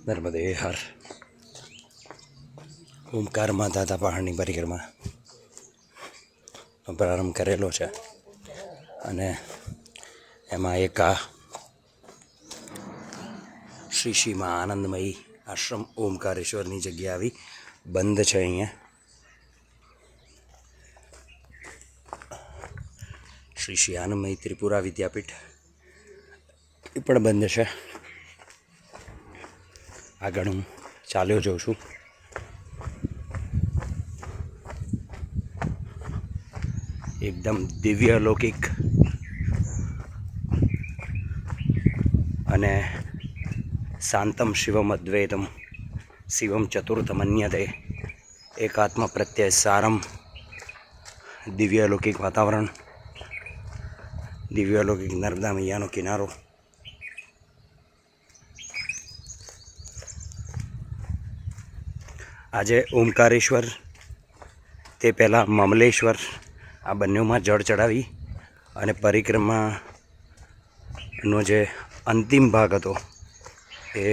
નર્મદે હર. ઓમકારમાં દાદા પહાડની પરિક્રમા પ્રારંભ કરેલો છે અને એમાં એક આ શ્રીમાં આનંદમયી આશ્રમ ઓમકારેશ્વરની જગ્યા આવી બંધ છે. અહીંયા શ્રી આનંદમયી ત્રિપુરા વિદ્યાપીઠ એ પણ બંધ છે. આગળ હું ચાલ્યો જાઉં છું. એકદમ દિવ્ય લૌકિક અને શાંતમ શિવમ અદ્વૈતમ શિવમ ચતુર્થમન્યતે એકાત્મ પ્રત્યય સારમ દિવ્ય લૌકિક વાતાવરણ, દિવ્ય લૌકિક નર્મદા મૈયાનો કિનારો. આજે ઓમકારેશ્વર તે પહેલાં મમલેશ્વર આ બંનેમાં જળ ચડાવી અને પરિક્રમાનો જે અંતિમ ભાગ હતો એ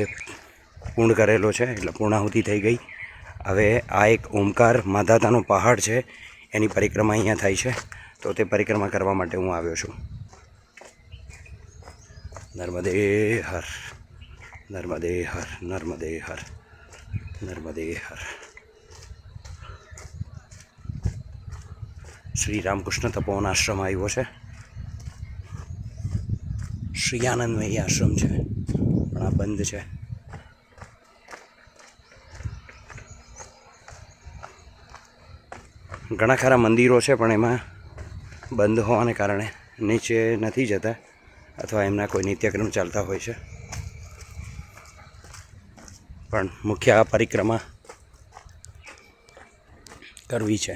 પૂર્ણ કરેલો છે. એટલે પૂર્ણાહુતિ થઈ ગઈ. હવે આ એક ઓમકાર માધાતાનો પહાડ છે, એની પરિક્રમા અહીંયા થાય છે. તો તે પરિક્રમા કરવા માટે હું આવ્યો છું. નર્મદે હર, નર્મદે હર, નર્મદે હર, નર્મદે હર. શ્રી રામકૃષ્ણ તપોવન આશ્રમ આવ્યો છે. શ્રી આનંદમયી આશ્રમ છે પણ આ બંધ છે. ઘણા ખરા મંદિરો છે પણ એમાં બંધ હોવાને કારણે નીચે નથી જતા અથવા એમના કોઈ નિત્યક્રમ ચાલતા હોય છે. પણ મુખ્ય આ પરિક્રમા કરવી છે.